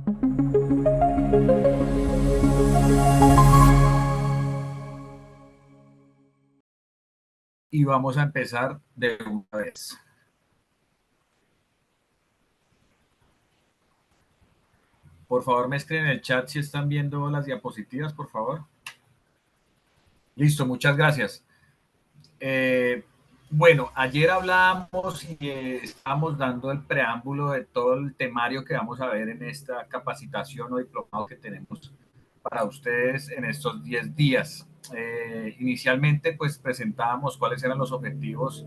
Y vamos a empezar de una vez. Por favor, me escriben en el chat si están viendo las diapositivas, por favor. Listo, muchas gracias. Bueno, ayer hablábamos y estábamos dando el preámbulo de todo el temario que vamos a ver en esta capacitación o diplomado que tenemos para ustedes en estos 10 días. Inicialmente, pues presentábamos cuáles eran los objetivos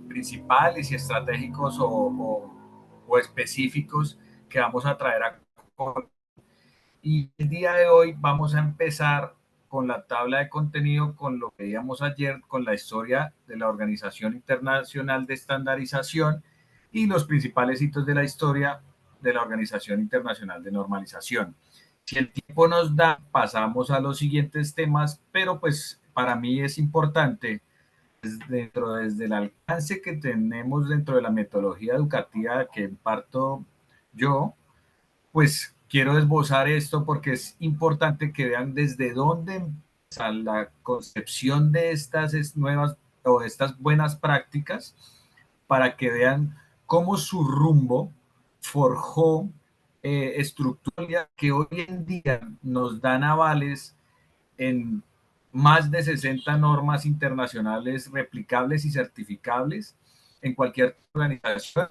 principales y estratégicos o específicos que vamos a traer a. Y el día de hoy vamos a empezar con la tabla de contenido, con lo que veíamos ayer, con la historia de la Organización Internacional de Estandarización y los principales hitos de la historia de la Organización Internacional de Normalización. Si el tiempo nos da, pasamos a los siguientes temas, pero pues para mí es importante desde el alcance que tenemos dentro de la metodología educativa que imparto yo, pues quiero esbozar esto porque es importante que vean desde dónde empieza la concepción de estas nuevas o de estas buenas prácticas para que vean cómo su rumbo forjó estructuras que hoy en día nos dan avales en más de 60 normas internacionales replicables y certificables en cualquier organización,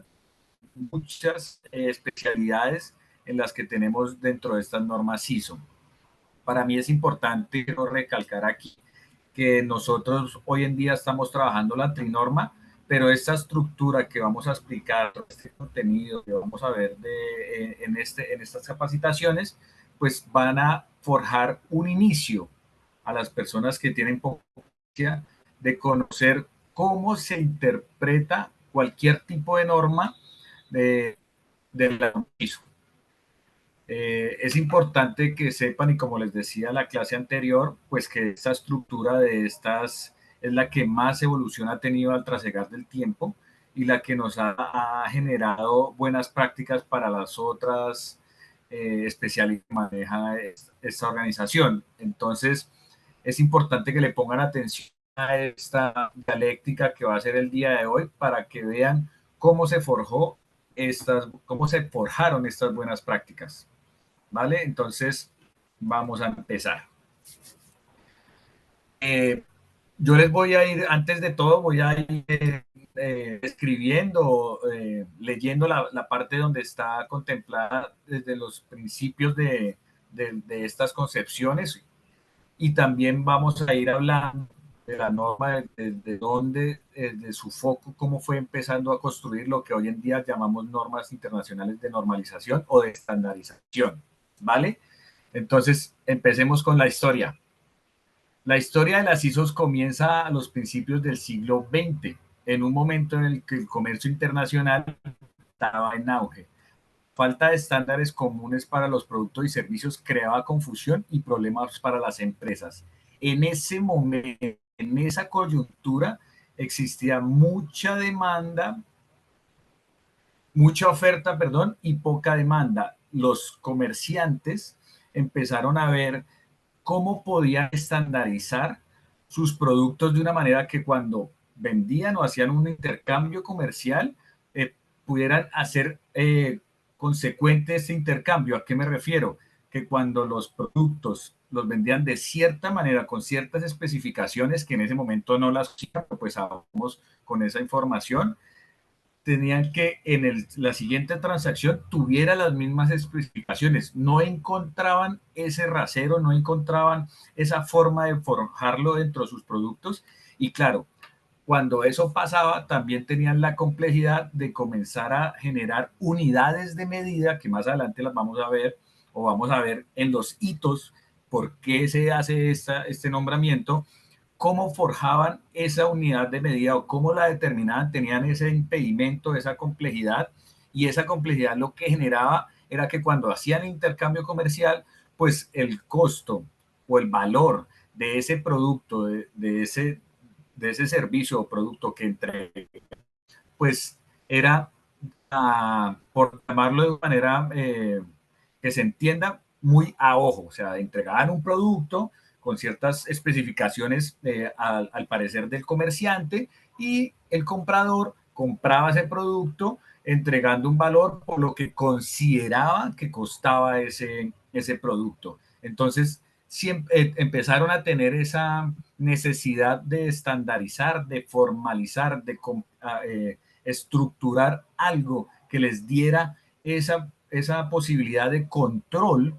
muchas especialidades en las que tenemos dentro de estas normas ISO. Para mí es importante recalcar aquí que nosotros hoy en día estamos trabajando la trinorma, pero esta estructura que vamos a explicar, este contenido que vamos a ver en estas capacitaciones, pues van a forjar un inicio a las personas que tienen poca de conocer cómo se interpreta cualquier tipo de norma de la ISO. Es importante que sepan, y como les decía en la clase anterior, pues que esta estructura de estas es la que más evolución ha tenido al trasegar del tiempo y la que nos ha generado buenas prácticas para las otras especialidades que maneja esta organización. Entonces, es importante que le pongan atención a esta dialéctica que va a ser el día de hoy para que vean cómo se forjó cómo se forjaron estas buenas prácticas. ¿Vale? Entonces, vamos a empezar. Yo les voy a ir, antes de todo, voy a ir escribiendo, leyendo la parte donde está contemplada desde los principios de estas concepciones y también vamos a ir hablando de la norma, de dónde, de su foco, cómo fue empezando a construir lo que hoy en día llamamos normas internacionales de normalización o de estandarización, ¿vale? Entonces, empecemos con la historia. La historia de las ISOs comienza a los principios del siglo XX, en un momento en el que el comercio internacional estaba en auge. Falta de estándares comunes para los productos y servicios creaba confusión y problemas para las empresas. En ese momento, en esa coyuntura, existía mucha demanda, mucha oferta, perdón, y poca demanda. Los comerciantes empezaron a ver cómo podían estandarizar sus productos de una manera que cuando vendían o hacían un intercambio comercial pudieran hacer consecuente ese intercambio. ¿A qué me refiero? Que cuando los productos los vendían de cierta manera, con ciertas especificaciones que en ese momento no las hacían, pues vamos con esa información, tenían que la siguiente transacción tuviera las mismas especificaciones. No encontraban ese rasero, no encontraban esa forma de forjarlo dentro de sus productos. Y claro, cuando eso pasaba, también tenían la complejidad de comenzar a generar unidades de medida, que más adelante las vamos a ver, o vamos a ver en los hitos, por qué se hace este nombramiento, cómo forjaban esa unidad de medida o cómo la determinaban, tenían ese impedimento, esa complejidad, y esa complejidad lo que generaba era que cuando hacían intercambio comercial, pues el costo o el valor de ese producto, de ese servicio o producto que entre, pues era, por llamarlo de manera que se entienda muy a ojo, o sea, entregaban un producto con ciertas especificaciones al parecer del comerciante y el comprador compraba ese producto entregando un valor por lo que consideraba que costaba ese producto. Entonces, siempre, empezaron a tener esa necesidad de estandarizar, de formalizar, de estructurar algo que les diera esa posibilidad de control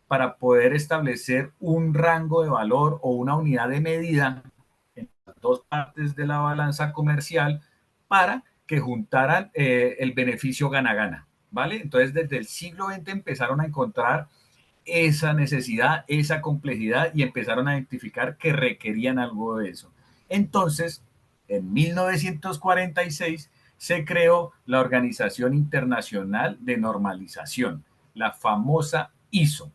para poder establecer un rango de valor o una unidad de medida en las dos partes de la balanza comercial para que juntaran el beneficio gana-gana, ¿vale? Entonces, desde el siglo XX empezaron a encontrar esa necesidad, esa complejidad y empezaron a identificar que requerían algo de eso. Entonces, en 1946 se creó la Organización Internacional de Normalización, la famosa ISO,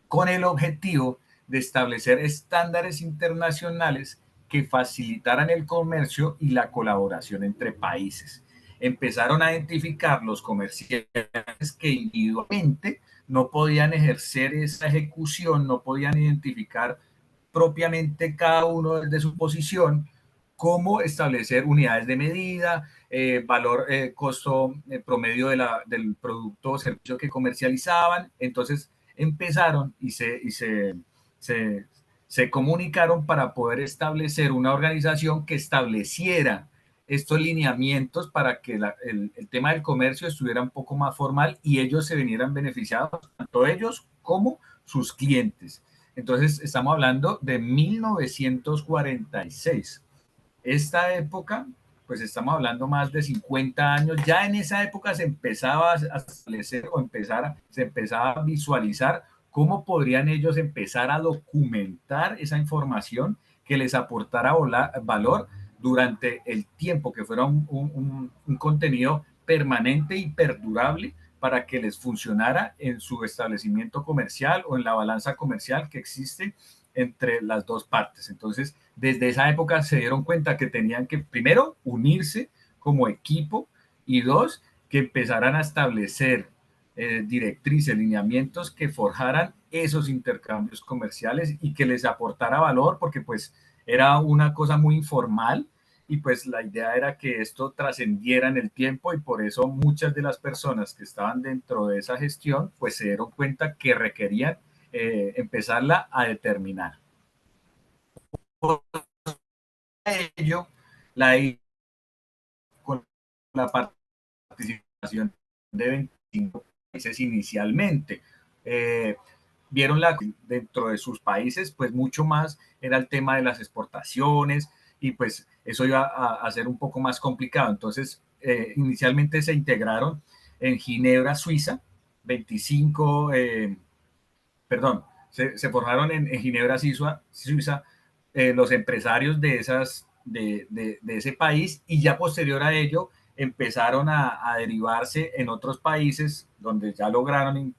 con el objetivo de establecer estándares internacionales que facilitaran el comercio y la colaboración entre países. Empezaron a identificar los comerciantes que individualmente no podían ejercer esa ejecución, no podían identificar propiamente cada uno desde su posición, cómo establecer unidades de medida, valor, costo promedio del producto o servicio que comercializaban. Entonces empezaron y se comunicaron para poder establecer una organización que estableciera estos lineamientos para que el tema del comercio estuviera un poco más formal y ellos se vinieran beneficiados, tanto ellos como sus clientes. Entonces, estamos hablando de 1946. Esta época, pues estamos hablando más de 50 años. Ya en esa época se empezaba a establecer o se empezaba a visualizar cómo podrían ellos empezar a documentar esa información que les aportara valor durante el tiempo, que fuera un contenido permanente y perdurable para que les funcionara en su establecimiento comercial o en la balanza comercial que existe entre las dos partes. Entonces, desde esa época se dieron cuenta que tenían que, primero, unirse como equipo y dos, que empezaran a establecer directrices, lineamientos que forjaran esos intercambios comerciales y que les aportara valor, porque pues era una cosa muy informal y pues la idea era que esto trascendiera en el tiempo y por eso muchas de las personas que estaban dentro de esa gestión pues se dieron cuenta que requerían empezarla a determinar. Por ello, la con la participación de 25 países inicialmente. Eh, vieron dentro de sus países, pues mucho más era el tema de las exportaciones y pues eso iba a ser un poco más complicado. Entonces, inicialmente se integraron en Ginebra, Suiza, 25, perdón, se forjaron en Ginebra, Suiza, los empresarios de ese país y ya posterior a ello empezaron a derivarse en otros países donde ya lograron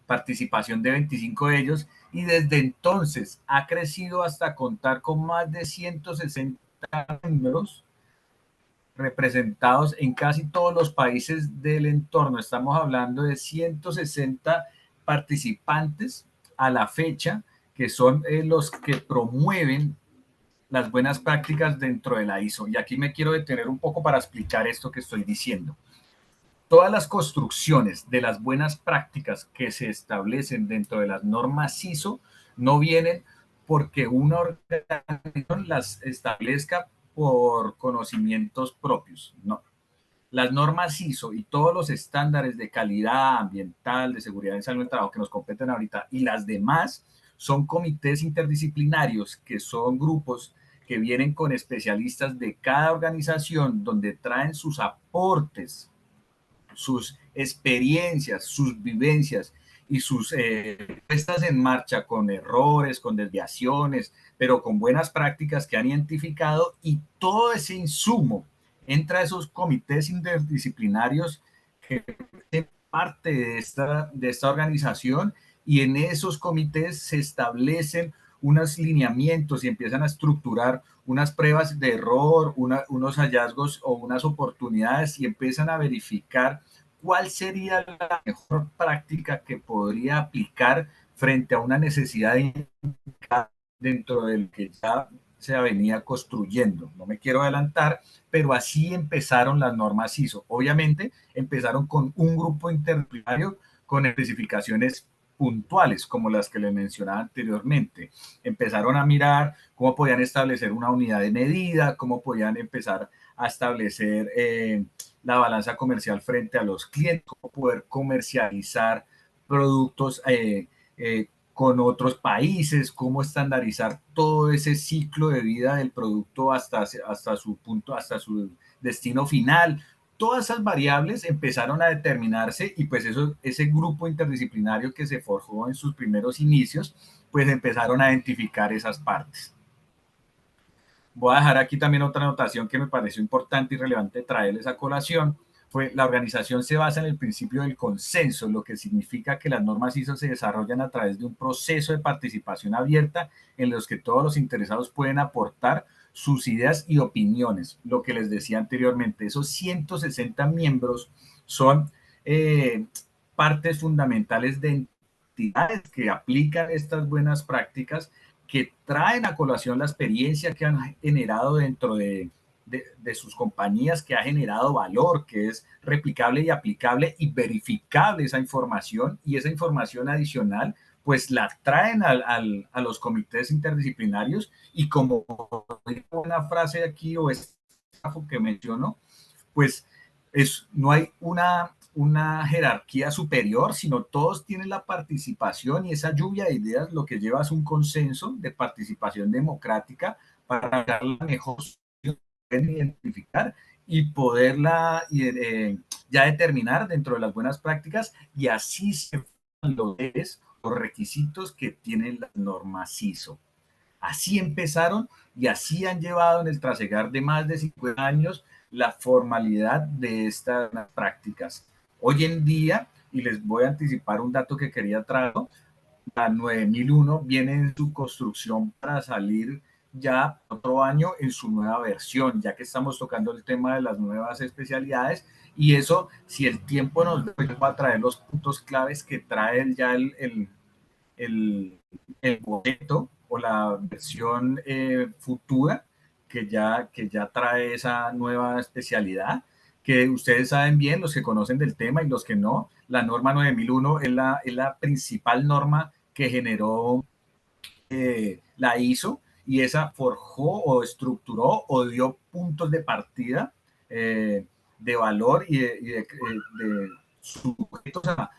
participación de 25 de ellos y desde entonces ha crecido hasta contar con más de 160 miembros representados en casi todos los países del entorno. Estamos hablando de 160 participantes a la fecha, que son los que promueven las buenas prácticas dentro de la ISO. Y aquí me quiero detener un poco para explicar esto que estoy diciendo. Todas las construcciones de las buenas prácticas que se establecen dentro de las normas ISO no vienen porque una organización las establezca por conocimientos propios, no. Las normas ISO y todos los estándares de calidad ambiental, de seguridad y salud del trabajo que nos competen ahorita y las demás son comités interdisciplinarios que son grupos que vienen con especialistas de cada organización donde traen sus aportes, sus experiencias, sus vivencias y sus puestas en marcha con errores, con desviaciones, pero con buenas prácticas que han identificado y todo ese insumo entra a esos comités interdisciplinarios que son parte de esta organización y en esos comités se establecen unos lineamientos y empiezan a estructurar unas pruebas de error, unos hallazgos o unas oportunidades y empiezan a verificar cuál sería la mejor práctica que podría aplicar frente a una necesidad dentro del que ya se venía construyendo. No me quiero adelantar, pero así empezaron las normas ISO. Obviamente empezaron con un grupo interdisciplinario con especificaciones puntuales, como las que les mencionaba anteriormente. Empezaron a mirar cómo podían establecer una unidad de medida, cómo podían empezar a establecer la balanza comercial frente a los clientes, cómo poder comercializar productos con otros países, cómo estandarizar todo ese ciclo de vida del producto hasta su punto, hasta su destino final. Todas esas variables empezaron a determinarse y pues ese grupo interdisciplinario que se forjó en sus primeros inicios, pues empezaron a identificar esas partes. Voy a dejar aquí también otra anotación que me pareció importante y relevante traerles a colación. Fue la organización se basa en el principio del consenso, lo que significa que las normas ISO se desarrollan a través de un proceso de participación abierta en los que todos los interesados pueden aportar sus ideas y opiniones. Lo que les decía anteriormente, esos 160 miembros son partes fundamentales de entidades que aplican estas buenas prácticas, que traen a colación la experiencia que han generado dentro de sus compañías, que ha generado valor, que es replicable y aplicable y verificable esa información, y esa información adicional pues la traen a los comités interdisciplinarios, y como una frase aquí o es que menciono, pues no hay una jerarquía superior, sino todos tienen la participación, y esa lluvia de ideas lo que lleva es un consenso de participación democrática para dar la mejor solución, identificar y poderla ya determinar dentro de las buenas prácticas, y así se los requisitos que tienen las normas ISO. Así empezaron y así han llevado en el trasegar de más de 50 años la formalidad de estas prácticas. Hoy en día, y les voy a anticipar un dato que quería traer, la 9001 viene en su construcción para salir ya otro año en su nueva versión, ya que estamos tocando el tema de las nuevas especialidades, y eso, si el tiempo nos va a traer los puntos claves que trae ya el boleto o la versión futura que ya trae esa nueva especialidad, que ustedes saben bien, los que conocen del tema y los que no, la norma 9001 es la principal norma que generó la ISO, y esa forjó o estructuró o dio puntos de partida de valor de sujetos a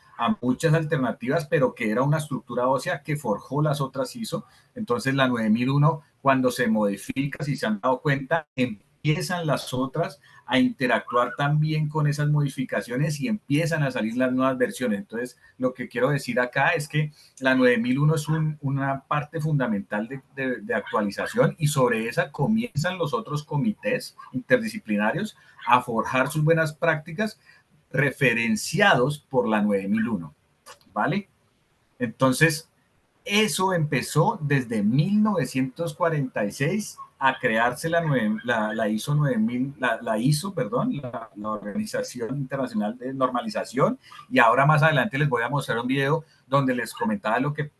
muchas alternativas, pero que era una estructura ósea que forjó las otras ISO. Entonces la 9001, cuando se modifica, si se han dado cuenta, empiezan las otras a interactuar también con esas modificaciones y empiezan a salir las nuevas versiones. Entonces, lo que quiero decir acá es que la 9001 es una parte fundamental de actualización, y sobre esa comienzan los otros comités interdisciplinarios a forjar sus buenas prácticas referenciados por la 9001, ¿vale? Entonces, eso empezó desde 1946 a crearse la ISO 9000, la ISO, perdón, la Organización Internacional de Normalización, y ahora más adelante les voy a mostrar un video donde les comentaba lo que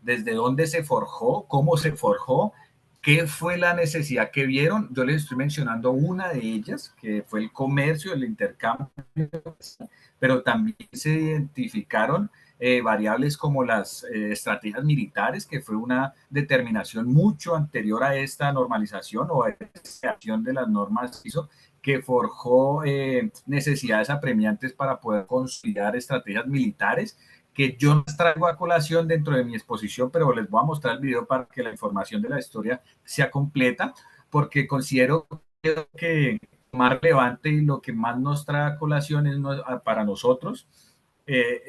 desde dónde se forjó, cómo se forjó, qué fue la necesidad que vieron. Yo les estoy mencionando una de ellas, que fue el comercio, el intercambio, pero también se identificaron variables como las estrategias militares, que fue una determinación mucho anterior a esta normalización o a esta acción de las normas ISO, que forjó necesidades apremiantes para poder consolidar estrategias militares, que yo no traigo a colación dentro de mi exposición, pero les voy a mostrar el video para que la información de la historia sea completa, porque considero que más relevante y lo que más nos trae a colación es para nosotros,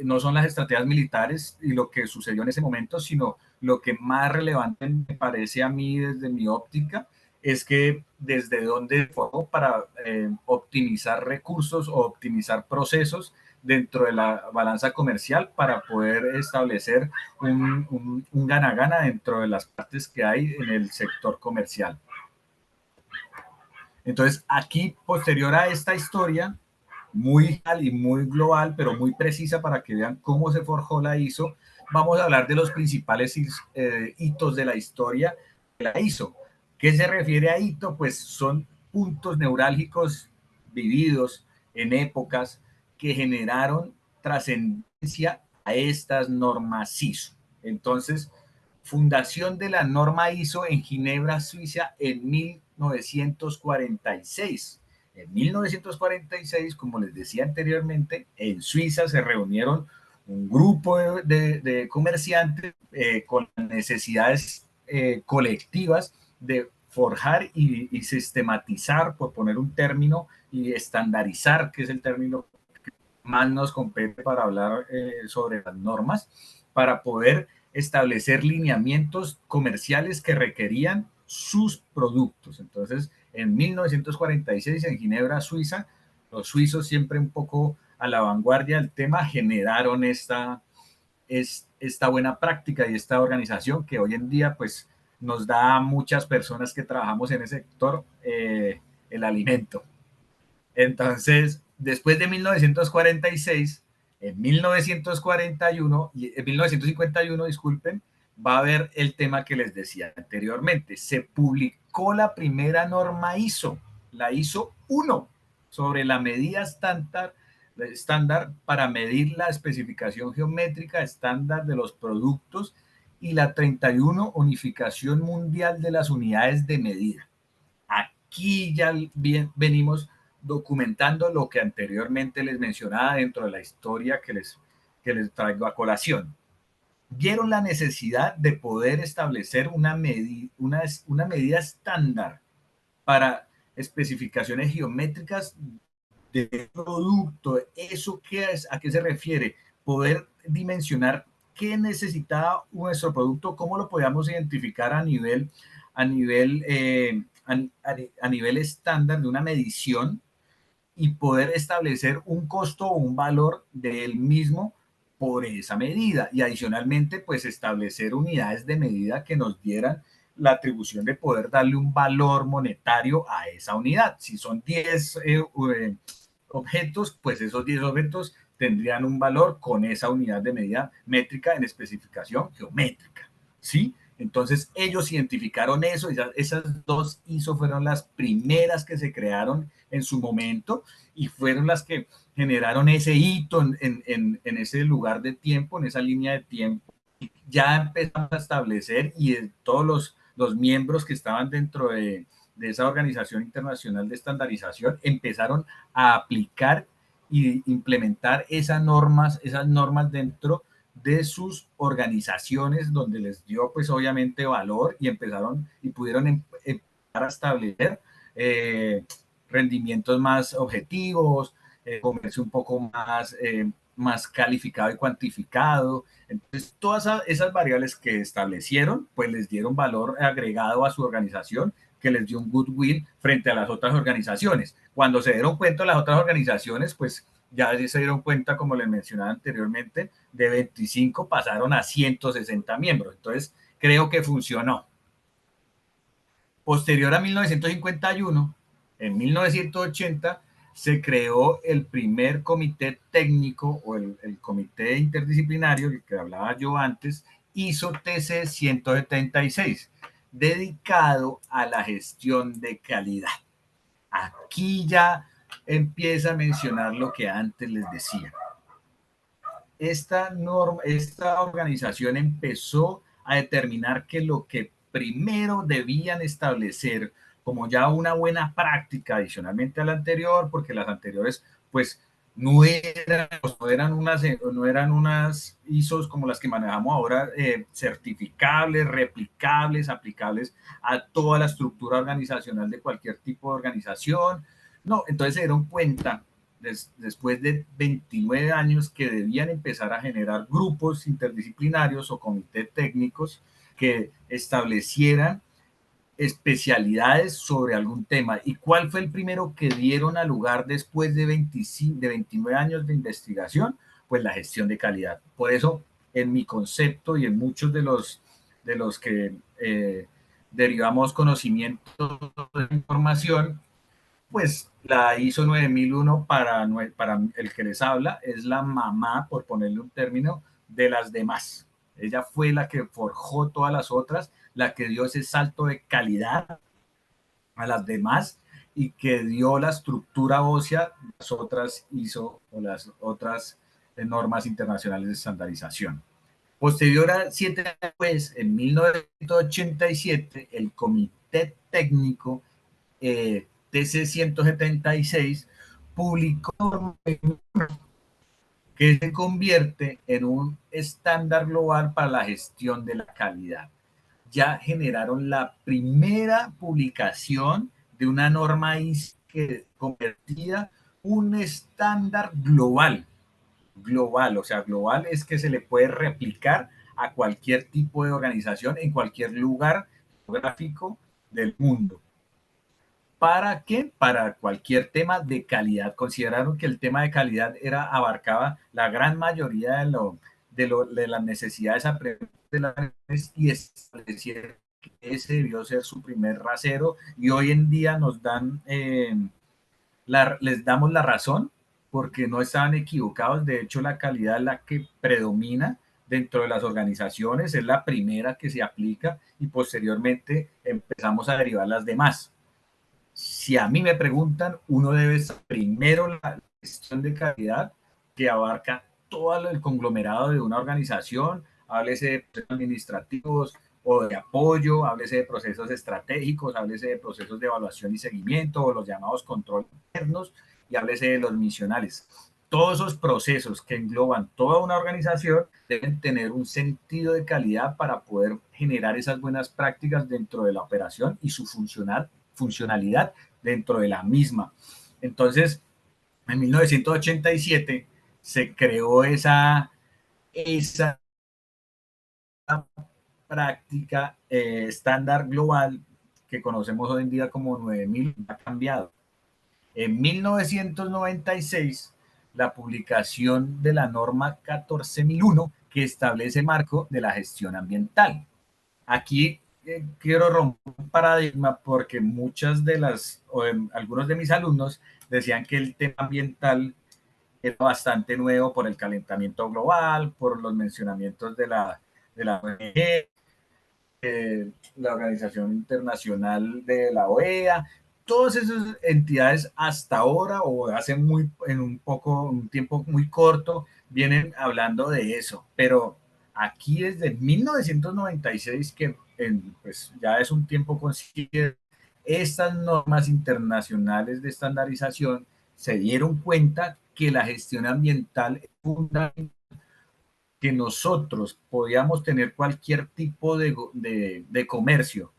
no son las estrategias militares y lo que sucedió en ese momento, sino lo que más relevante me parece a mí desde mi óptica es que desde dónde fue para optimizar recursos o optimizar procesos dentro de la balanza comercial para poder establecer un gana-gana dentro de las partes que hay en el sector comercial. Entonces, aquí, posterior a esta historia, muy y muy global, pero muy precisa para que vean cómo se forjó la ISO. Vamos a hablar de los principales hitos de la historia de la ISO. ¿Qué se refiere a hito? Pues son puntos neurálgicos vividos en épocas que generaron trascendencia a estas normas ISO. Entonces, fundación de la norma ISO en Ginebra, Suiza, en 1946. En 1946, como les decía anteriormente, en Suiza se reunieron un grupo de comerciantes con necesidades colectivas de forjar y sistematizar, por poner un término, y estandarizar, que es el término que más nos compete para hablar sobre las normas, para poder establecer lineamientos comerciales que requerían sus productos. Entonces, en 1946, en Ginebra, Suiza, los suizos, siempre un poco a la vanguardia del tema, generaron esta buena práctica y esta organización que hoy en día pues nos da a muchas personas que trabajamos en ese sector el alimento. Entonces, después de 1946, en 1941, en 1951, disculpen, va a haber el tema que les decía anteriormente. Se publicó la primera norma ISO, la ISO 1, sobre la medida estándar para medir la especificación geométrica estándar de los productos, y la 31, unificación mundial de las unidades de medida. Aquí ya venimos documentando lo que anteriormente les mencionaba dentro de la historia que les traigo a colación. Vieron la necesidad de poder establecer una medida estándar para especificaciones geométricas de producto. ¿Eso qué es? ¿A qué se refiere? Poder dimensionar qué necesitaba nuestro producto, cómo lo podíamos identificar a nivel estándar de una medición, y poder establecer un costo o un valor del mismo por esa medida. Y adicionalmente, pues establecer unidades de medida que nos dieran la atribución de poder darle un valor monetario a esa unidad. Si son 10 objetos, pues esos 10 objetos tendrían un valor con esa unidad de medida métrica en especificación geométrica, ¿sí? Entonces ellos identificaron eso, esas dos ISO fueron las primeras que se crearon en su momento y fueron las que generaron ese hito en ese lugar de tiempo, en esa línea de tiempo. Ya empezamos a establecer, y todos los miembros que estaban dentro de esa organización internacional de estandarización empezaron a aplicar y implementar esas normas dentro de sus organizaciones, donde les dio pues obviamente valor, y empezaron y pudieron empezar a establecer rendimientos más objetivos, comercio un poco más calificado y cuantificado. Entonces, todas esas variables que establecieron, pues les dieron valor agregado a su organización, que les dio un goodwill frente a las otras organizaciones. Cuando se dieron cuenta las otras organizaciones, pues ya se dieron cuenta, como les mencionaba anteriormente, de 25 pasaron a 160 miembros. Entonces, creo que funcionó. Posterior a 1951, en 1980, se creó el primer comité técnico, o el comité interdisciplinario, el que hablaba yo antes, ISO TC 176, dedicado a la gestión de calidad. Aquí ya empieza a mencionar lo que antes les decía. Esta organización empezó a determinar que lo que primero debían establecer como ya una buena práctica, adicionalmente a la anterior, porque las anteriores pues no eran unas ISOs como las que manejamos ahora, certificables, replicables, aplicables a toda la estructura organizacional de cualquier tipo de organización. No, entonces se dieron cuenta después de 29 años que debían empezar a generar grupos interdisciplinarios o comités técnicos que establecieran especialidades sobre algún tema. ¿Y cuál fue el primero que dieron a lugar después de 29 años de investigación? Pues la gestión de calidad. Por eso, en mi concepto y en muchos de los que derivamos conocimiento de información, Pues la ISO 9001 para el que les habla es la mamá, por ponerle un término, de las demás. Ella fue la que forjó todas las otras, la que dio ese salto de calidad a las demás y que dio la estructura ósea de las otras ISO o las otras normas internacionales de estandarización. Posterior a 7 años después, en 1987, el Comité Técnico TC 176 publicó que se convierte en un estándar global para la gestión de la calidad. Ya generaron la primera publicación de una norma ISO que convertía un estándar global. Global, o sea, global es que se le puede replicar a cualquier tipo de organización en cualquier lugar geográfico del mundo. ¿Para qué? Para cualquier tema de calidad. Consideraron que el tema de calidad abarcaba la gran mayoría de las necesidades de las y establecieron que ese debió ser su primer rasero y hoy en día les damos la razón porque no estaban equivocados. De hecho, la calidad es la que predomina dentro de las organizaciones, es la primera que se aplica y posteriormente empezamos a derivar las demás. Si a mí me preguntan, uno debe ser primero la gestión de calidad que abarca todo el conglomerado de una organización, háblese de procesos administrativos o de apoyo, háblese de procesos estratégicos, háblese de procesos de evaluación y seguimiento o los llamados controles internos y háblese de los misionales. Todos esos procesos que engloban toda una organización deben tener un sentido de calidad para poder generar esas buenas prácticas dentro de la operación y su funcionalidad dentro de la misma. Entonces, en 1987 se creó esa práctica estándar global que conocemos hoy en día como 9000, ha cambiado. En 1996, la publicación de la norma 14001 que establece el marco de la gestión ambiental. Aquí quiero romper un paradigma porque algunos de mis alumnos decían que el tema ambiental era bastante nuevo por el calentamiento global, por los mencionamientos de la ONG, la Organización Internacional de la OEA, todas esas entidades hasta ahora o en un tiempo muy corto vienen hablando de eso, pero aquí desde 1996 pues ya es un tiempo considerable, estas normas internacionales de estandarización se dieron cuenta que la gestión ambiental es fundamental, que nosotros podíamos tener cualquier tipo de comercio,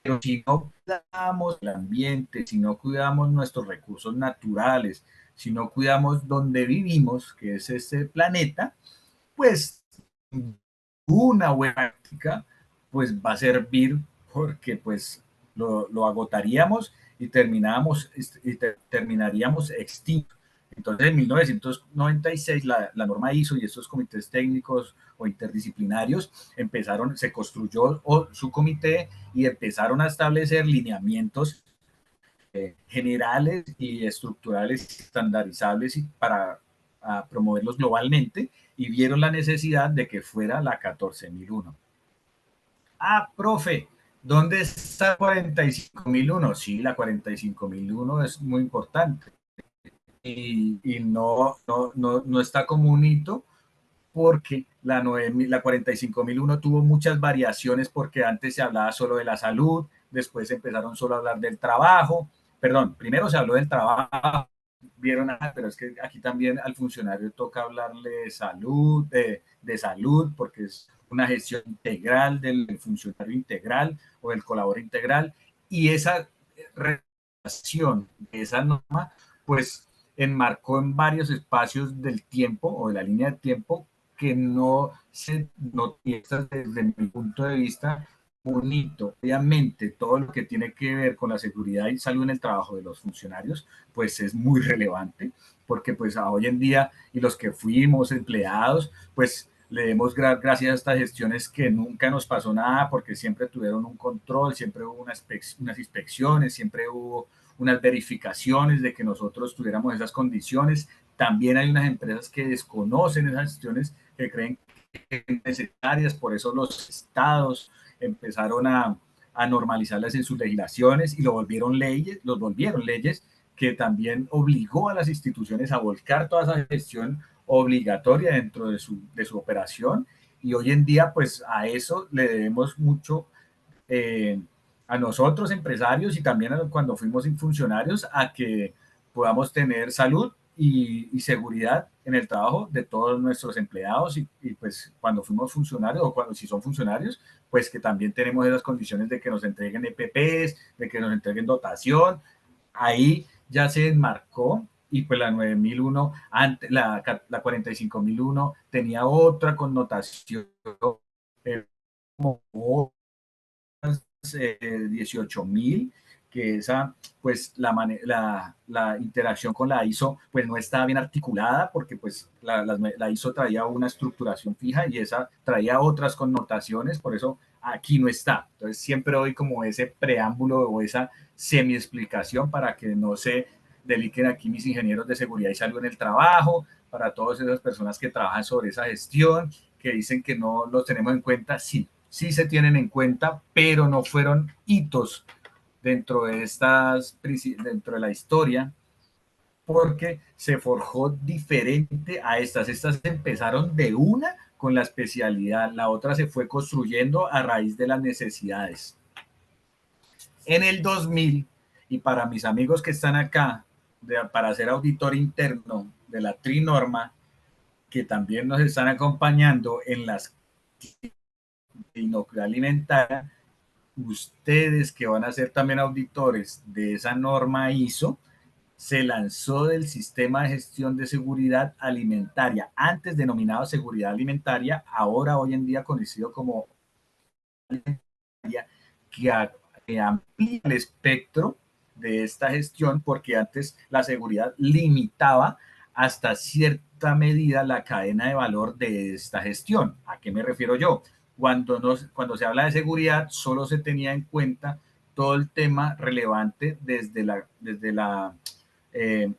pero si no cuidamos el ambiente, si no cuidamos nuestros recursos naturales, si no cuidamos donde vivimos, que es este planeta, pues una buena práctica pues va a servir porque pues lo agotaríamos y terminaríamos extintos. Entonces, en 1996, la norma ISO y estos comités técnicos o interdisciplinarios se construyó su comité y empezaron a establecer lineamientos generales y estructurales estandarizables para promoverlos globalmente y vieron la necesidad de que fuera la 14001. Ah, profe, ¿dónde está 45001? Sí, la 45001 es muy importante y no está como un hito porque la 45001 tuvo muchas variaciones porque antes se hablaba solo de la salud, después empezaron solo a hablar del trabajo, perdón, primero se habló del trabajo, vieron, pero es que aquí también al funcionario toca hablarle de salud, porque es una gestión integral del funcionario integral o del colaborador integral, y esa relación de esa norma, pues enmarcó en varios espacios del tiempo o de la línea de tiempo que no desde mi punto de vista bonito. Obviamente, todo lo que tiene que ver con la seguridad y salud en el trabajo de los funcionarios, pues es muy relevante, porque pues hoy en día, y los que fuimos empleados, pues le demos gracias a estas gestiones que nunca nos pasó nada, porque siempre tuvieron un control, siempre hubo unas inspecciones, siempre hubo unas verificaciones de que nosotros tuviéramos esas condiciones. También hay unas empresas que desconocen esas gestiones, que creen que son necesarias, por eso los estados empezaron a normalizarlas en sus legislaciones y los volvieron leyes, que también obligó a las instituciones a volcar toda esa gestión obligatoria dentro de su operación. Y hoy en día, pues a eso le debemos mucho, eh, a nosotros empresarios y también cuando fuimos funcionarios, a que podamos tener salud y seguridad en el trabajo de todos nuestros empleados y pues cuando fuimos funcionarios o cuando si son funcionarios, pues que también tenemos esas condiciones de que nos entreguen EPPs, de que nos entreguen dotación. Ahí ya se enmarcó y pues la 9001, antes, la 45001 tenía otra connotación, como 18.000, que esa, pues la interacción con la ISO, pues no estaba bien articulada, porque pues la ISO traía una estructuración fija y esa traía otras connotaciones, por eso aquí no está. Entonces siempre doy como ese preámbulo o esa semi explicación para que no se deliquen aquí mis ingenieros de seguridad y salud en el trabajo, para todas esas personas que trabajan sobre esa gestión, que dicen que no los tenemos en cuenta. Sí, sí se tienen en cuenta, pero no fueron hitos dentro de dentro de la historia, porque se forjó diferente a estas. Estas empezaron de una con la especialidad, la otra se fue construyendo a raíz de las necesidades. En el 2000, y para mis amigos que están acá, para ser auditor interno de la Trinorma, que también nos están acompañando en las inocuidad alimentaria, ustedes que van a ser también auditores de esa norma ISO, se lanzó del sistema de gestión de seguridad alimentaria, antes denominado seguridad alimentaria, ahora hoy en día conocido como que, que amplía el espectro de esta gestión, porque antes la seguridad limitaba hasta cierta medida la cadena de valor de esta gestión. ¿A qué me refiero yo? Cuando se habla de seguridad, solo se tenía en cuenta todo el tema relevante desde la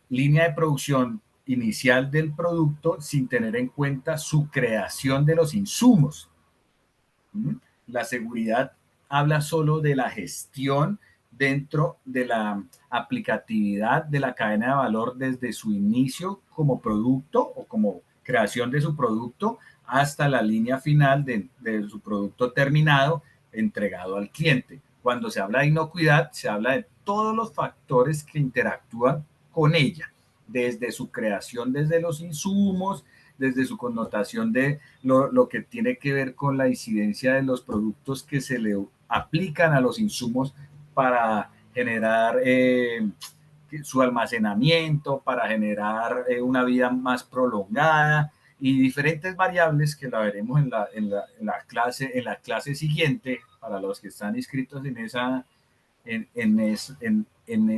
línea de producción inicial del producto, sin tener en cuenta su creación de los insumos. La seguridad habla solo de la gestión dentro de la aplicatividad de la cadena de valor desde su inicio como producto o como creación de su producto hasta la línea final de su producto terminado entregado al cliente. Cuando se habla de inocuidad, se habla de todos los factores que interactúan con ella, desde su creación, desde los insumos, desde su connotación de lo que tiene que ver con la incidencia de los productos que se le aplican a los insumos para generar su almacenamiento, para generar una vida más prolongada y diferentes variables que la veremos en la clase siguiente para los que están inscritos en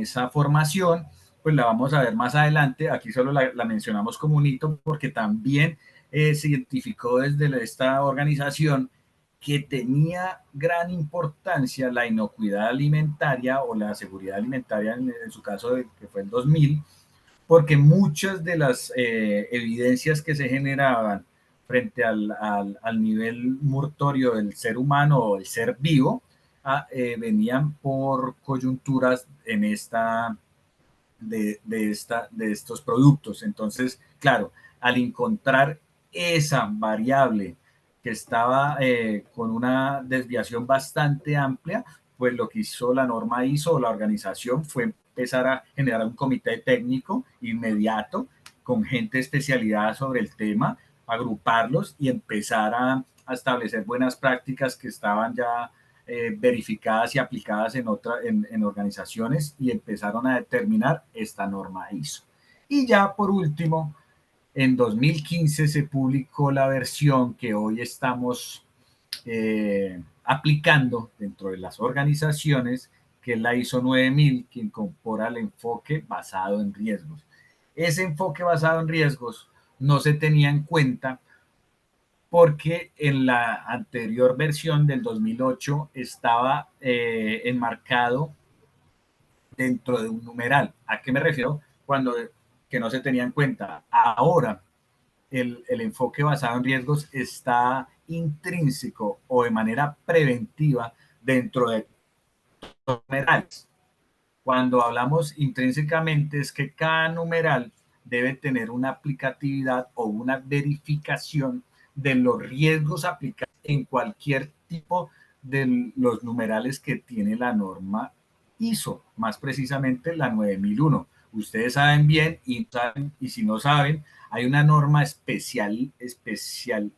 esa formación, pues la vamos a ver más adelante. Aquí solo la mencionamos como un hito porque también se identificó desde esta organización que tenía gran importancia la inocuidad alimentaria o la seguridad alimentaria, en su caso que fue el 2000, porque muchas de las evidencias que se generaban frente al nivel mortorio del ser humano o del ser vivo, venían por coyunturas en de estos productos. Entonces, claro, al encontrar esa variable que estaba con una desviación bastante amplia, pues lo que hizo la norma ISO, la organización, fue empezar a generar un comité técnico inmediato con gente especializada sobre el tema, agruparlos y empezar a establecer buenas prácticas que estaban ya verificadas y aplicadas en organizaciones, y empezaron a determinar esta norma ISO. Y ya por último, en 2015 se publicó la versión que hoy estamos aplicando dentro de las organizaciones, que es la ISO 9000, que incorpora el enfoque basado en riesgos. Ese enfoque basado en riesgos no se tenía en cuenta porque en la anterior versión del 2008 estaba enmarcado dentro de un numeral. ¿A qué me refiero? Cuando que no se tenía en cuenta. Ahora, el enfoque basado en riesgos está intrínseco o de manera preventiva dentro de los numerales. Cuando hablamos intrínsecamente es que cada numeral debe tener una aplicatividad o una verificación de los riesgos aplicados en cualquier tipo de los numerales que tiene la norma ISO, más precisamente la 9001. Ustedes saben bien y si no saben, hay una norma especial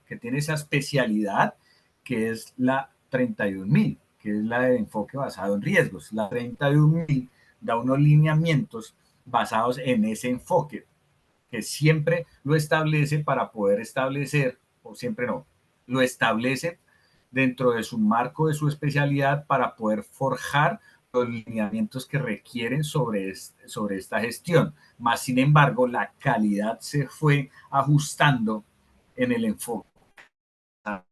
que tiene esa especialidad que es la 31.000, que es la de enfoque basado en riesgos. La 31.000 da unos lineamientos basados en ese enfoque, que siempre lo establece para poder establecer, o siempre no, lo establece dentro de su marco de su especialidad para poder forjar los lineamientos que requieren sobre esta gestión. Más sin embargo, la calidad se fue ajustando en el enfoque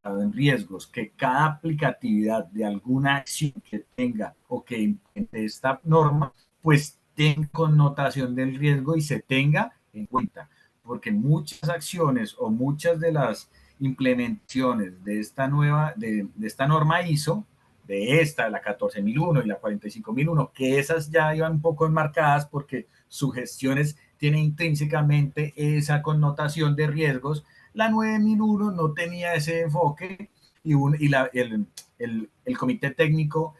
en riesgos, que cada aplicatividad de alguna acción que tenga o que implemente esta norma, pues tenga connotación del riesgo y se tenga en cuenta, porque muchas acciones o muchas de las implementaciones de esta norma ISO, de esta, la 14.001 y la 45.001, que esas ya iban un poco enmarcadas porque sus gestiones tienen intrínsecamente esa connotación de riesgos. La 9001 no tenía ese enfoque y el comité técnico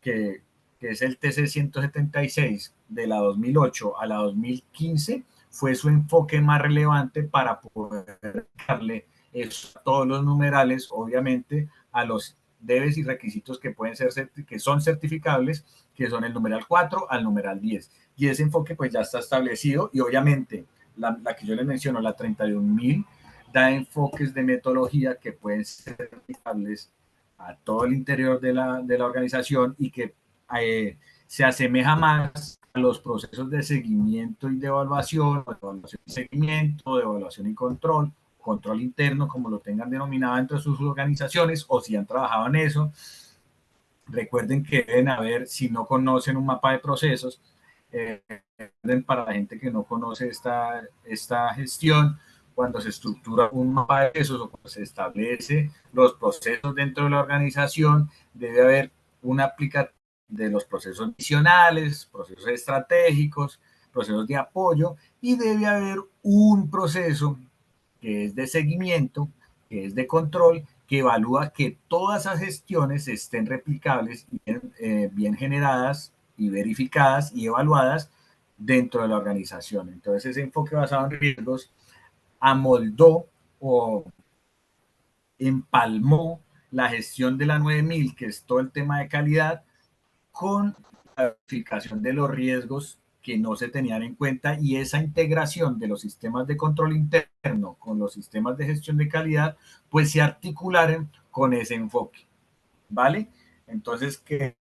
que es el TC 176 de la 2008 a la 2015 fue su enfoque más relevante para poder darle eso, todos los numerales, obviamente, a los debes y requisitos que pueden ser que son certificables, que son el numeral 4 al numeral 10. Y ese enfoque pues ya está establecido y obviamente la que yo les menciono, la 31.000, da enfoques de metodología que pueden ser aplicables a todo el interior de la organización y que se asemeja más a los procesos de seguimiento y de evaluación, de evaluación y seguimiento, de evaluación y control interno, como lo tengan denominado dentro de sus organizaciones, o si han trabajado en eso. Recuerden que deben haber, si no conocen un mapa de procesos, para la gente que no conoce esta gestión, cuando se estructura un mapa de procesos o cuando se establece los procesos dentro de la organización, debe haber una aplicación de los procesos misionales, procesos estratégicos, procesos de apoyo, y debe haber un proceso que es de seguimiento, que es de control, que evalúa que todas esas gestiones estén replicables y bien generadas y verificadas y evaluadas dentro de la organización. Entonces, ese enfoque basado en riesgos amoldó o empalmó la gestión de la 9000, que es todo el tema de calidad, con la verificación de los riesgos que no se tenían en cuenta y esa integración de los sistemas de control interno con los sistemas de gestión de calidad, pues se articularon con ese enfoque, ¿vale? Entonces, que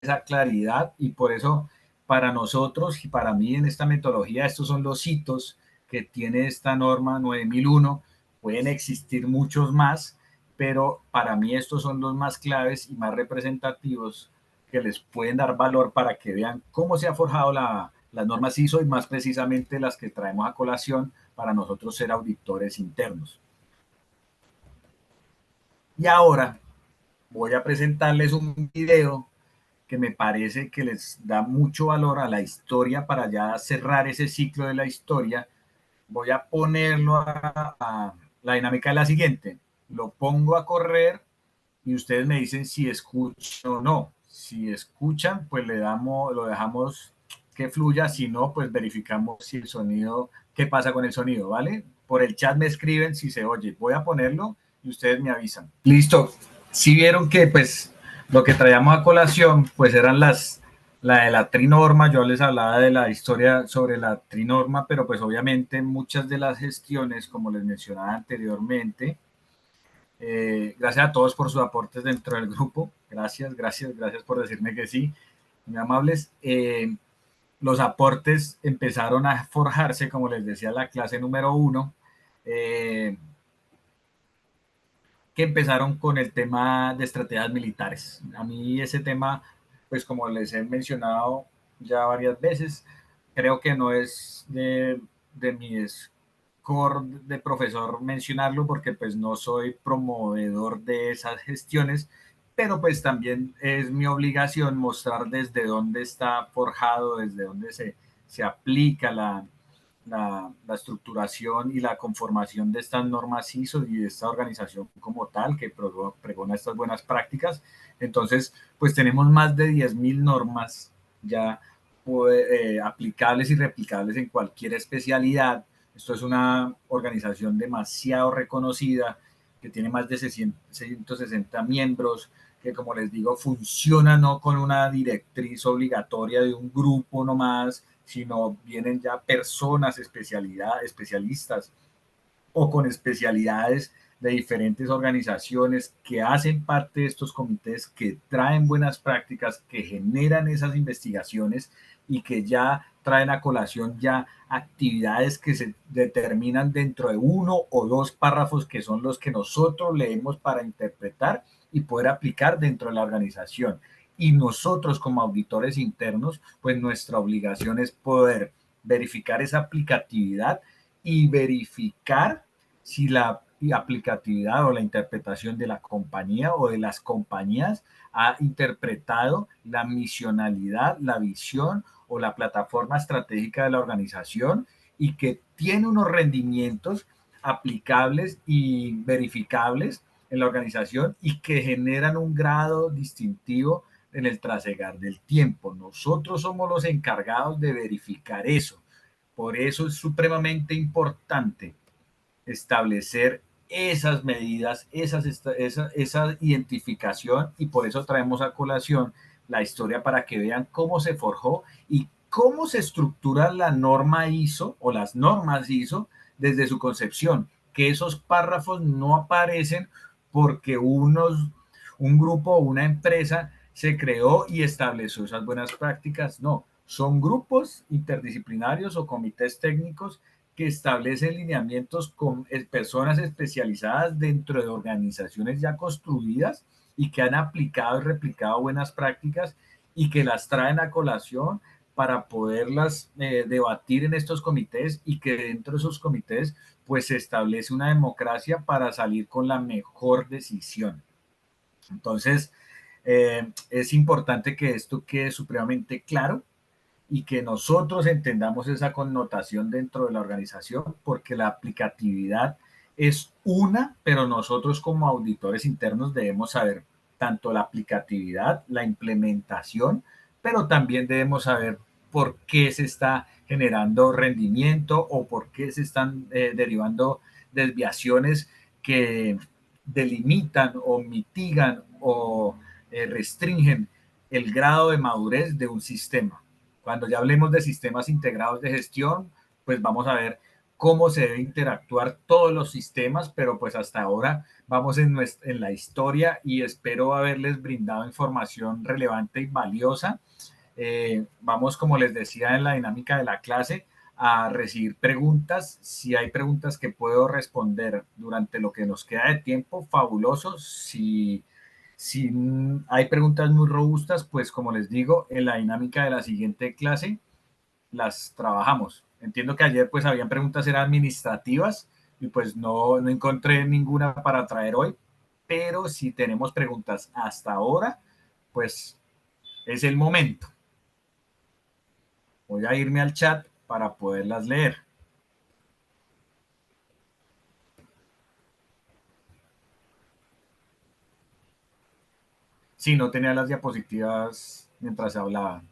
esa claridad y por eso para nosotros y para mí en esta metodología, estos son los hitos que tiene esta norma 9001. Pueden existir muchos más, pero para mí estos son los más claves y más representativos que les pueden dar valor para que vean cómo se ha forjado las normas ISO y más precisamente las que traemos a colación para nosotros ser auditores internos. Y ahora voy a presentarles un video que me parece que les da mucho valor a la historia para ya cerrar ese ciclo de la historia. Voy a ponerlo a la dinámica de la siguiente. Lo pongo a correr y ustedes me dicen si escuchan o no. Si escuchan, pues lo dejamos que fluya. Si no, pues verificamos si el sonido, qué pasa con el sonido, ¿vale? Por el chat me escriben si se oye. Voy a ponerlo y ustedes me avisan. Listo. Si vieron que pues lo que traíamos a colación pues eran la de la trinorma. Yo les hablaba de la historia sobre la trinorma, pero pues obviamente muchas de las gestiones, como les mencionaba anteriormente, gracias a todos por sus aportes dentro del grupo. Gracias, gracias, gracias por decirme que sí, muy amables. Los aportes empezaron a forjarse, como les decía, la clase número 1, que empezaron con el tema de estrategias militares. A mí ese tema pues como les he mencionado ya varias veces, creo que no es de mi score de profesor mencionarlo porque pues no soy promovedor de esas gestiones, pero pues también es mi obligación mostrar desde dónde está forjado, desde dónde se aplica la estructuración y la conformación de estas normas ISO y de esta organización como tal que pregona estas buenas prácticas. Entonces, pues tenemos más de 10.000 normas ya aplicables y replicables en cualquier especialidad. Esto es una organización demasiado reconocida que tiene más de 660 miembros, que como les digo, funciona no con una directriz obligatoria de un grupo nomás, sino vienen ya personas especialistas o con especialidades de diferentes organizaciones que hacen parte de estos comités, que traen buenas prácticas, que generan esas investigaciones y que ya traen a colación ya actividades que se determinan dentro de uno o dos párrafos que son los que nosotros leemos para interpretar y poder aplicar dentro de la organización. Y nosotros como auditores internos, pues nuestra obligación es poder verificar esa aplicatividad y verificar si la aplicatividad o la interpretación de la compañía o de las compañías ha interpretado la misionalidad, la visión o la plataforma estratégica de la organización y que tiene unos rendimientos aplicables y verificables en la organización y que generan un grado distintivo en el trasegar del tiempo. Nosotros somos los encargados de verificar eso. Por eso es supremamente importante establecer esas medidas, esa identificación, y por eso traemos a colación la historia para que vean cómo se forjó y cómo se estructura la norma ISO o las normas ISO desde su concepción, que esos párrafos no aparecen porque un grupo o una empresa se creó y estableció esas buenas prácticas, no, son grupos interdisciplinarios o comités técnicos que establece lineamientos con personas especializadas dentro de organizaciones ya construidas y que han aplicado y replicado buenas prácticas y que las traen a colación para poderlas debatir en estos comités y que dentro de esos comités pues se establece una democracia para salir con la mejor decisión. Entonces, es importante que esto quede supremamente claro y que nosotros entendamos esa connotación dentro de la organización, porque la aplicatividad es una, pero nosotros como auditores internos debemos saber tanto la aplicatividad, la implementación, pero también debemos saber por qué se está generando rendimiento o por qué se están derivando desviaciones que delimitan o mitigan o restringen el grado de madurez de un sistema. Cuando ya hablemos de sistemas integrados de gestión, pues vamos a ver cómo se debe interactuar todos los sistemas, pero pues hasta ahora vamos en la historia y espero haberles brindado información relevante y valiosa. Vamos, como les decía en la dinámica de la clase, a recibir preguntas. Si hay preguntas que puedo responder durante lo que nos queda de tiempo, fabuloso. Si hay preguntas muy robustas, pues como les digo, en la dinámica de la siguiente clase las trabajamos. Entiendo que ayer pues habían preguntas eran administrativas y pues no encontré ninguna para traer hoy, pero si tenemos preguntas hasta ahora, pues es el momento. Voy a irme al chat para poderlas leer. Sí, no tenía las diapositivas mientras hablaba.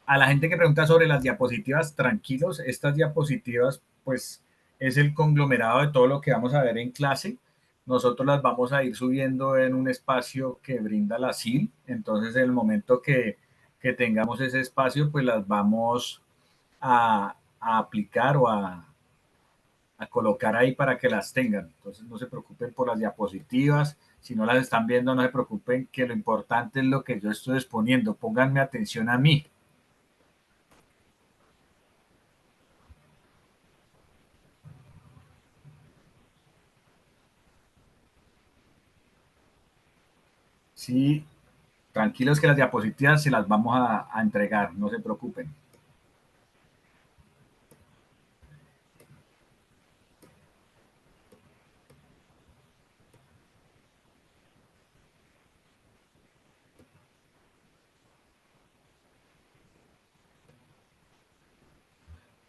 A la gente que pregunta sobre las diapositivas, tranquilos, estas diapositivas pues es el conglomerado de todo lo que vamos a ver en clase. Nosotros las vamos a ir subiendo en un espacio que brinda la SIL, entonces en el momento que tengamos ese espacio pues las vamos a aplicar o a colocar ahí para que las tengan. Entonces no se preocupen por las diapositivas, si no las están viendo no se preocupen que lo importante es lo que yo estoy exponiendo, pónganme atención a mí. Sí, tranquilos que las diapositivas se las vamos a entregar, no se preocupen.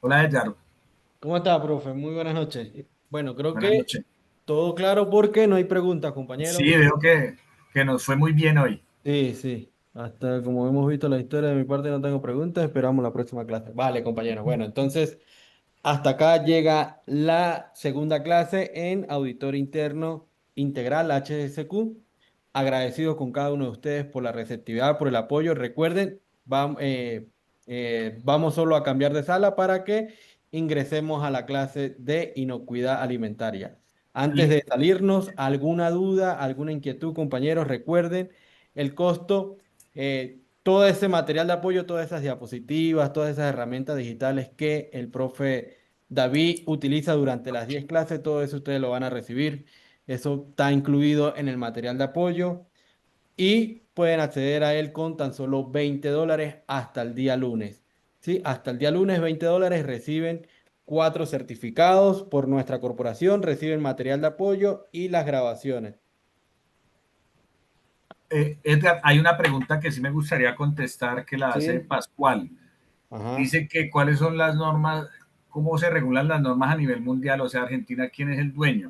Hola Edgar, ¿Cómo está, profe? Muy buenas noches. Bueno, creo buenas que noches. todo claro porque no hay preguntas, Sí, compañero. veo que nos fue muy bien hoy. Sí, sí. Hasta como hemos visto la historia de mi parte no tengo preguntas, esperamos la próxima clase. Vale, compañero. Bueno, entonces hasta acá llega la segunda clase en Auditor Interno Integral HSQ. Agradecido con cada uno de ustedes por la receptividad, por el apoyo. Recuerden, vamos solo a cambiar de sala para que ingresemos a la clase de inocuidad alimentaria. Antes Y de salirnos, alguna duda, alguna inquietud, compañeros, recuerden el costo. Todo ese material de apoyo, todas esas diapositivas, todas esas herramientas digitales que el profe David utiliza durante las 10 clases, todo eso ustedes lo van a recibir. Eso está incluido en el material de apoyo y pueden acceder a él con tan solo $20 hasta el día lunes. ¿Sí? Hasta el día lunes, $20 reciben 4 certificados por nuestra corporación, reciben material de apoyo y las grabaciones. Edgar, hay una pregunta que sí me gustaría contestar que la hace ¿Sí? Pascual. Ajá. Dice que cuáles son las normas, cómo se regulan las normas a nivel mundial, o sea, Argentina, ¿quién es el dueño?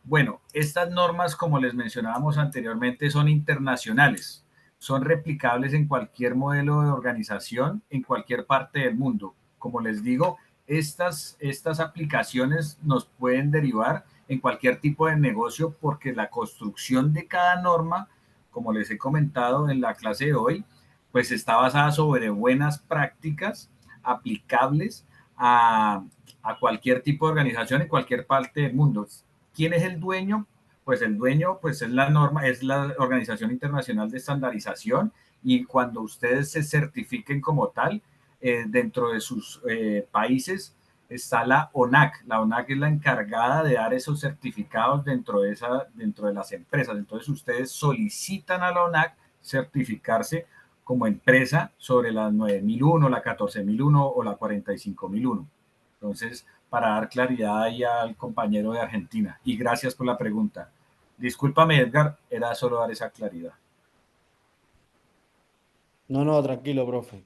Bueno, estas normas, como les mencionábamos anteriormente, son internacionales, son replicables en cualquier modelo de organización, en cualquier parte del mundo. Como les digo, estas aplicaciones nos pueden derivar en cualquier tipo de negocio porque la construcción de cada norma, como les he comentado en la clase de hoy, pues está basada sobre buenas prácticas aplicables a, a cualquier tipo de organización en cualquier parte del mundo. ¿Quién es el dueño? Pues el dueño pues es la norma, es la Organización Internacional de Estandarización y cuando ustedes se certifiquen como tal, dentro de sus países está la ONAC. La ONAC es la encargada de dar esos certificados dentro de las empresas. Entonces ustedes solicitan a la ONAC certificarse como empresa sobre la 9001, la 14001 o la 45001. Entonces, para dar claridad ahí al compañero de Argentina. Y gracias por la pregunta. Discúlpame, Edgar, era solo dar esa claridad. No, no, tranquilo, profe.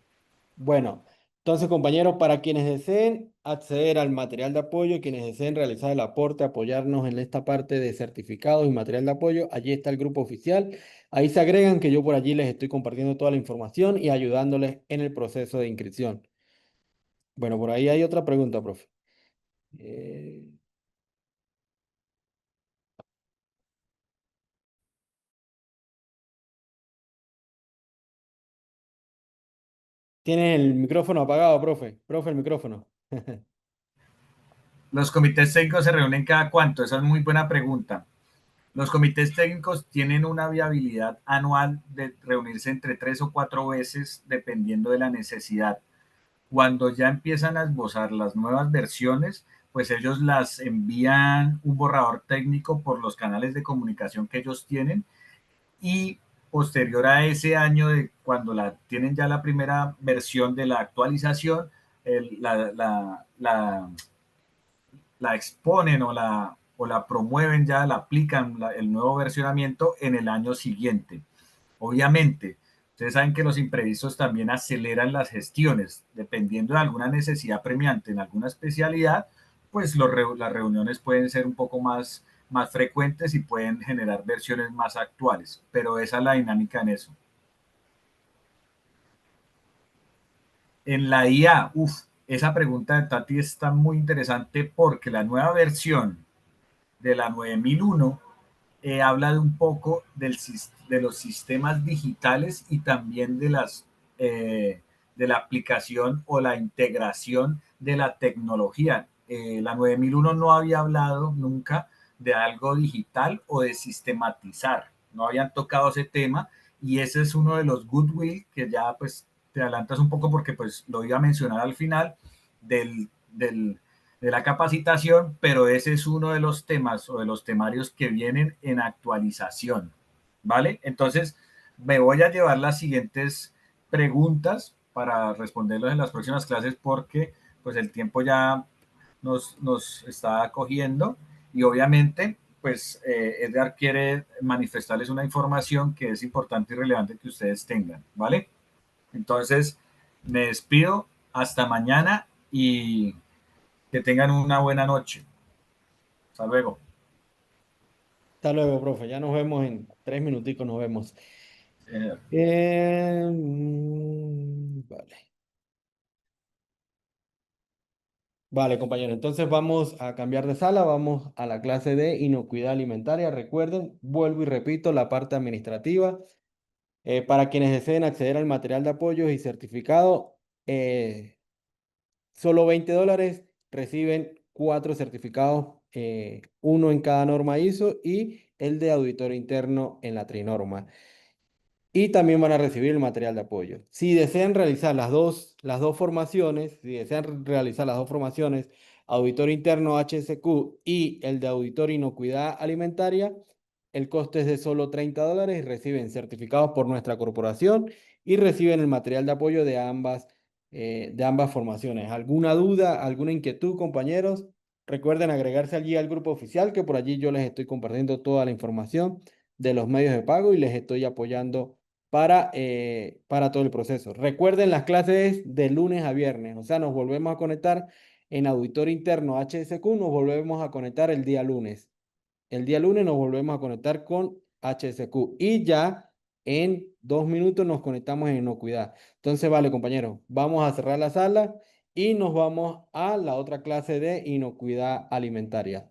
Bueno, entonces, compañeros, para quienes deseen acceder al material de apoyo, quienes deseen realizar el aporte, apoyarnos en esta parte de certificados y material de apoyo, allí está el grupo oficial. Ahí se agregan que yo por allí les estoy compartiendo toda la información y ayudándoles en el proceso de inscripción. Bueno, por ahí hay otra pregunta, profe. Eh, Tiene el micrófono apagado, profe. Profe, el micrófono. ¿Los comités técnicos se reúnen cada cuánto? Esa es muy buena pregunta. Los comités técnicos tienen una viabilidad anual de reunirse entre 3 o 4 veces dependiendo de la necesidad. Cuando ya empiezan a esbozar las nuevas versiones, pues ellos las envían un borrador técnico por los canales de comunicación que ellos tienen y posterior a ese año de cuando tienen ya la primera versión de la actualización, el, la exponen o la promueven ya, la aplican el nuevo versionamiento en el año siguiente. Obviamente, ustedes saben que los imprevistos también aceleran las gestiones, dependiendo de alguna necesidad premiante en alguna especialidad, pues las reuniones pueden ser un poco más frecuentes y pueden generar versiones más actuales, pero esa es la dinámica en eso. En la IA, esa pregunta de Tati está muy interesante porque la nueva versión de la 9001 habla de un poco de los sistemas digitales y también de la aplicación o la integración de la tecnología. La 9001 no había hablado nunca de algo digital o de sistematizar, no habían tocado ese tema y ese es uno de los goodwill que ya pues te adelantas un poco porque pues lo iba a mencionar al final de la capacitación, pero ese es uno de los temas o de los temarios que vienen en actualización. ¿vale? Entonces, me voy a llevar las siguientes preguntas para responderlas en las próximas clases porque pues el tiempo ya nos está cogiendo y obviamente pues Edgar quiere manifestarles una información que es importante y relevante que ustedes tengan, ¿vale? Entonces, me despido, hasta mañana y que tengan una buena noche. Hasta luego. Hasta luego, profe. Ya nos vemos en 3 minuticos, nos vemos. Eh, Vale. Vale, compañero. Entonces vamos a cambiar de sala, vamos a la clase de inocuidad alimentaria. Recuerden, vuelvo y repito, la parte administrativa. Para quienes deseen acceder al material de apoyo y certificado, solo $20 reciben 4 certificados, uno en cada norma ISO y el de auditor interno en la Trinorma. Y también van a recibir el material de apoyo. Si desean realizar las dos formaciones, si desean realizar las dos formaciones, auditor interno HSQ y el de auditor inocuidad alimentaria, el coste es de solo $30 y reciben certificados por nuestra corporación y reciben el material de apoyo de ambas formaciones. ¿Alguna duda, alguna inquietud, compañeros? Recuerden agregarse allí al grupo oficial, que por allí yo les estoy compartiendo toda la información de los medios de pago y les estoy apoyando para todo el proceso. Recuerden las clases de lunes a viernes, o sea, nos volvemos a conectar en auditor interno HSQ, nos volvemos a conectar el día lunes. El día lunes nos volvemos a conectar con HSQ y ya en 2 minutos nos conectamos en inocuidad. Entonces, vale, compañeros, vamos a cerrar la sala y nos vamos a la otra clase de inocuidad alimentaria.